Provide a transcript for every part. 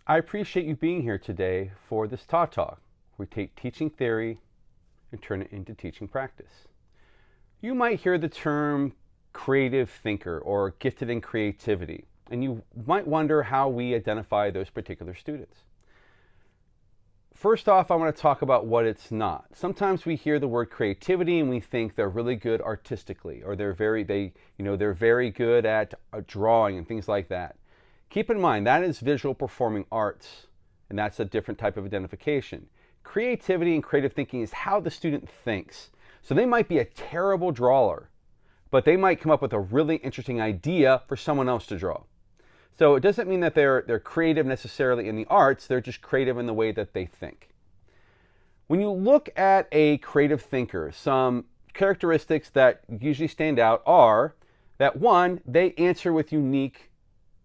I appreciate you being here today for this Todd Talk. We take teaching theory and turn it into teaching practice. You might hear the term creative thinker or gifted in creativity, and you might wonder how we identify those particular students. First off, I want to talk about what it's not. Sometimes we hear the word creativity and we think they're really good artistically, or they're very good at drawing and things like that. Keep in mind, that is visual performing arts, and that's a different type of identification. Creativity and creative thinking is how the student thinks. So they might be a terrible drawer, but they might come up with a really interesting idea for someone else to draw. So it doesn't mean that they're creative necessarily in the arts, they're just creative in the way that they think. When you look at a creative thinker, some characteristics that usually stand out are that one, they answer with unique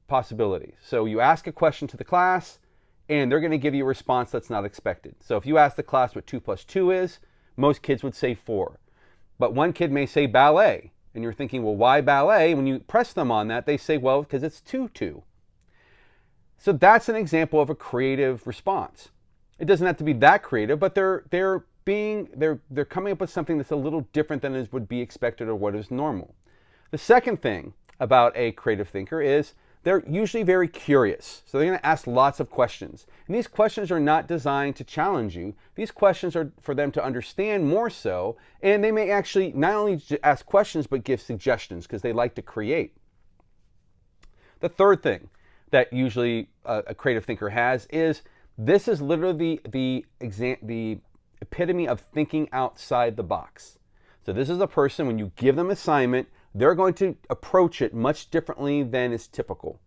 possibilities. So you ask a question to the class and they're going to give you a response that's not expected. So if you ask the class what 2 plus 2 is, most kids would say 4. But one kid may say ballet, and you're thinking, well, why ballet? When you press them on that, they say, well, because it's 2-2. So that's an example of a creative response. It doesn't have to be that creative, but they're coming up with something that's a little different than would be expected or what is normal. The second thing about a creative thinker is they're usually very curious. So they're going to ask lots of questions. And these questions are not designed to challenge you. These questions are for them to understand more so. And they may actually not only ask questions, but give suggestions because they like to create. The third thing that usually a creative thinker has is this is literally the epitome of thinking outside the box. So this is a person, when you give them an assignment, they're going to approach it much differently than is typical.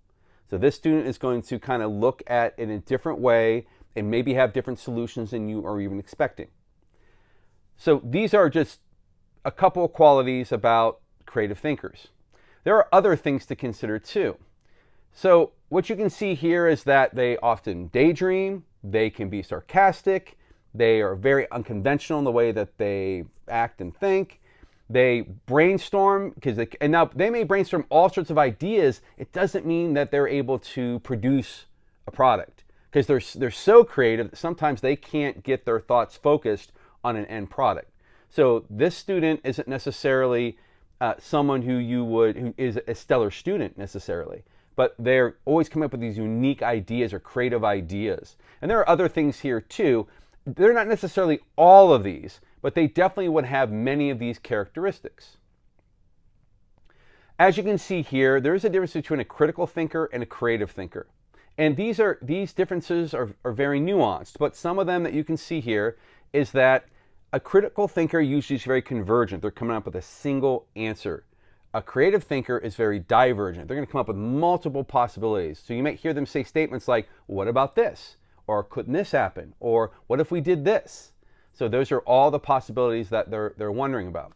So this student is going to kind of look at it in a different way and maybe have different solutions than you are even expecting. So these are just a couple of qualities about creative thinkers. There are other things to consider too. So what you can see here is that they often daydream, they can be sarcastic, they are very unconventional in the way that they act and think. They brainstorm, and now they may brainstorm all sorts of ideas. It doesn't mean that they're able to produce a product because they're so creative that sometimes they can't get their thoughts focused on an end product. So this student isn't necessarily someone who is a stellar student necessarily, but they're always coming up with these unique ideas or creative ideas. And there are other things here too. They're not necessarily all of these, but they definitely would have many of these characteristics. As you can see here, there is a difference between a critical thinker and a creative thinker. And these differences are very nuanced, but some of them that you can see here is that a critical thinker usually is very convergent. They're coming up with a single answer. A creative thinker is very divergent. They're going to come up with multiple possibilities. So you might hear them say statements like, what about this? Or couldn't this happen? Or what if we did this? So those are all the possibilities that they're wondering about.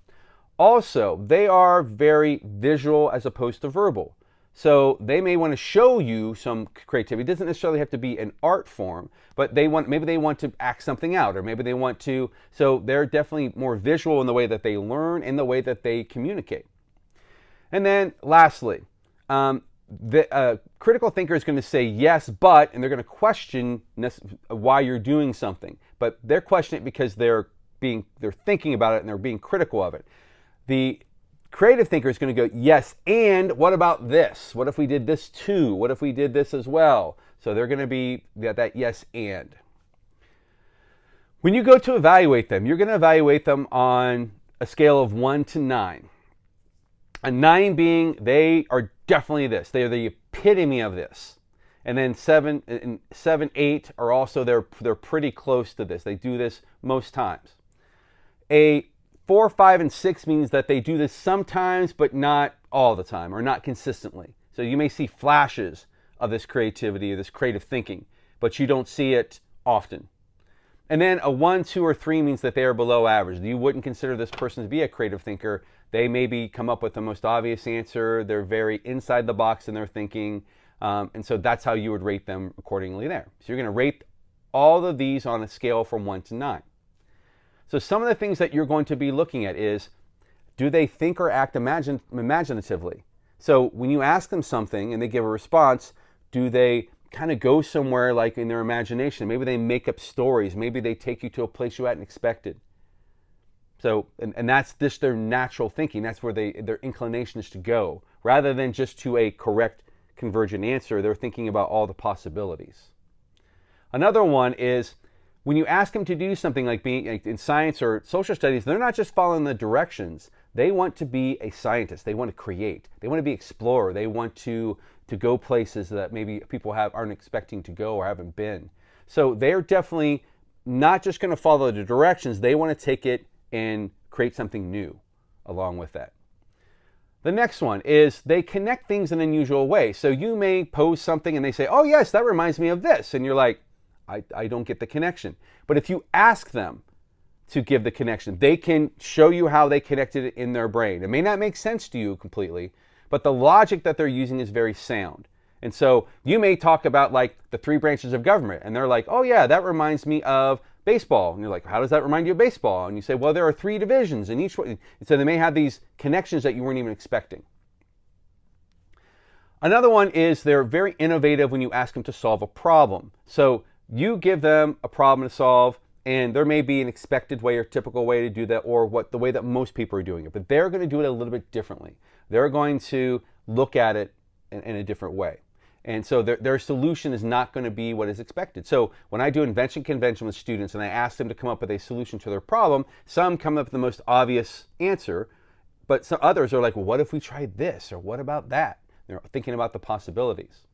Also, they are very visual as opposed to verbal. So they may want to show you some creativity. It doesn't necessarily have to be an art form, but maybe they want to act something out, or maybe they want to. So they're definitely more visual in the way that they learn and the way that they communicate. And then lastly, the critical thinker is going to say yes, but, and they're going to question why you're doing something. But they're questioning it because they're thinking about it and they're being critical of it. The creative thinker is going to go, yes, and what about this? What if we did this too? What if we did this as well? So they're going to be that yes, and. When you go to evaluate them, you're going to evaluate them on a scale of 1 to 9. A 9 being they are definitely this. They are the epitome of this. And then 7, 8 are also, they're pretty close to this. They do this most times. A 4, 5, and 6 means that they do this sometimes, but not all the time, or not consistently. So you may see flashes of this creativity, or this creative thinking, but you don't see it often. And then a 1, 2, or 3 means that they are below average. You wouldn't consider this person to be a creative thinker. They maybe come up with the most obvious answer. They're very inside the box in their thinking. And so that's how you would rate them accordingly there. So you're going to rate all of these on a scale from 1 to 9. So some of the things that you're going to be looking at is, do they think or act imaginatively? So when you ask them something and they give a response, do they kind of go somewhere like in their imagination. Maybe they make up stories. Maybe they take you to a place you hadn't expected. So, and that's just their natural thinking. That's where their inclination is to go. Rather than just to a correct convergent answer, they're thinking about all the possibilities. Another one is when you ask them to do something like being in science or social studies, they're not just following the directions. They want to be a scientist. They want to create. They want to be explorer. They want to go places that maybe people aren't expecting to go or haven't been. So they're definitely not just going to follow the directions. They want to take it and create something new along with that. The next one is they connect things in an unusual way. So you may pose something and they say, oh yes, that reminds me of this. And you're like, I don't get the connection. But if you ask them to give the connection, they can show you how they connected it in their brain. It may not make sense to you completely, but the logic that they're using is very sound. And so you may talk about like the 3 branches of government, and they're like, oh yeah, that reminds me of baseball. And you're like, how does that remind you of baseball? And you say, well, there are 3 divisions in each one. And so they may have these connections that you weren't even expecting. Another one is they're very innovative when you ask them to solve a problem. So you give them a problem to solve, and there may be an expected way or typical way to do that, or the way that most people are doing it, but they're going to do it a little bit differently. They're going to look at it in a different way. And so their solution is not going to be what is expected. So when I do invention convention with students and I ask them to come up with a solution to their problem, some come up with the most obvious answer, but some others are like, well, what if we tried this? Or what about that? They're thinking about the possibilities.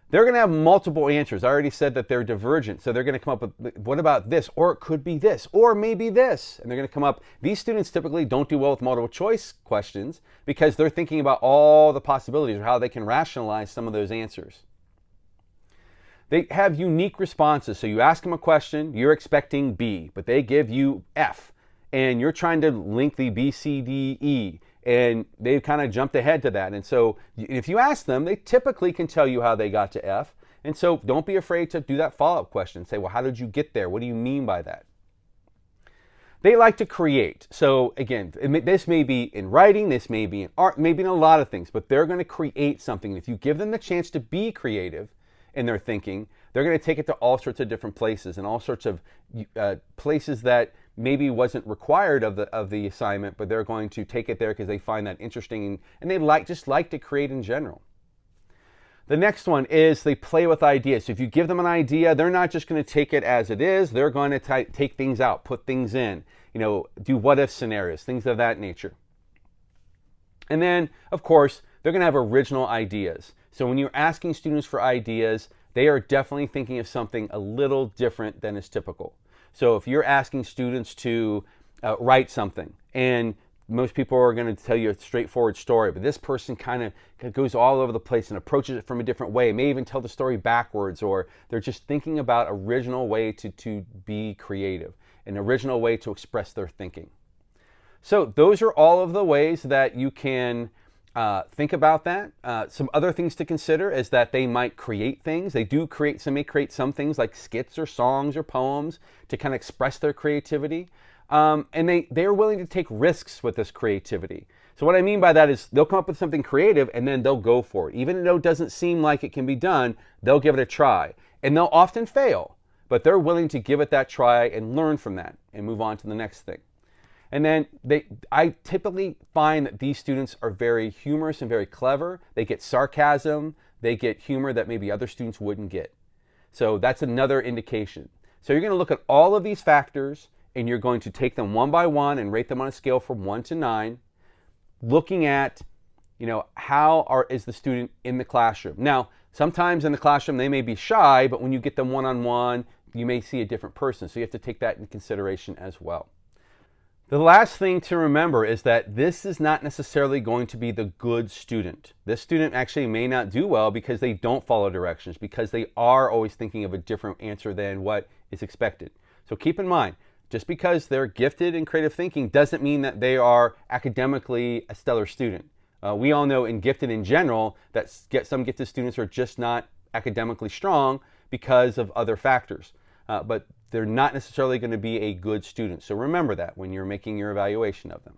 They're going to have multiple answers. I already said that they're divergent. So they're going to come up with, what about this? Or it could be this, or maybe this. And they're going to come up. These students typically don't do well with multiple choice questions because they're thinking about all the possibilities or how they can rationalize some of those answers. They have unique responses. So you ask them a question, you're expecting B, but they give you F. And you're trying to link the B, C, D, E. And they've kind of jumped ahead to that. And so if you ask them, they typically can tell you how they got to F. And so don't be afraid to do that follow-up question. Say, well, how did you get there? What do you mean by that? They like to create. So again, this may be in writing, this may be in art, maybe in a lot of things, but they're going to create something. If you give them the chance to be creative in their thinking, they're going to take it to all sorts of different places and all sorts of places that maybe wasn't required of the assignment, but they're going to take it there because they find that interesting and they just like to create in general. The next one is they play with ideas. So if you give them an idea, they're not just going to take it as it is. They're going to take things out, put things in, do what if scenarios, things of that nature. And then, of course, they're going to have original ideas. So when you're asking students for ideas, they are definitely thinking of something a little different than is typical. So if you're asking students to write something, and most people are going to tell you a straightforward story, but this person kind of goes all over the place and approaches it from a different way, may even tell the story backwards, or they're just thinking about original way to be creative, an original way to express their thinking. So those are all of the ways that you can think about that. Some other things to consider is that they might create things. They do create, some may create some things like skits or songs or poems to kind of express their creativity. And they're willing to take risks with this creativity. So what I mean by that is they'll come up with something creative and then they'll go for it. Even though it doesn't seem like it can be done, they'll give it a try. And they'll often fail, but they're willing to give it that try and learn from that and move on to the next thing. And then I typically find that these students are very humorous and very clever. They get sarcasm, they get humor that maybe other students wouldn't get. So that's another indication. So you're going to look at all of these factors and you're going to take them one by one and rate them on a scale from 1 to 9, looking at, how is the student in the classroom. Now, sometimes in the classroom they may be shy, but when you get them one-on-one, you may see a different person. So you have to take that into consideration as well. The last thing to remember is that this is not necessarily going to be the good student. This student actually may not do well because they don't follow directions, because they are always thinking of a different answer than what is expected. So keep in mind, just because they're gifted in creative thinking doesn't mean that they are academically a stellar student. We all know in gifted in general that some gifted students are just not academically strong because of other factors. But they're not necessarily going to be a good student. So remember that when you're making your evaluation of them.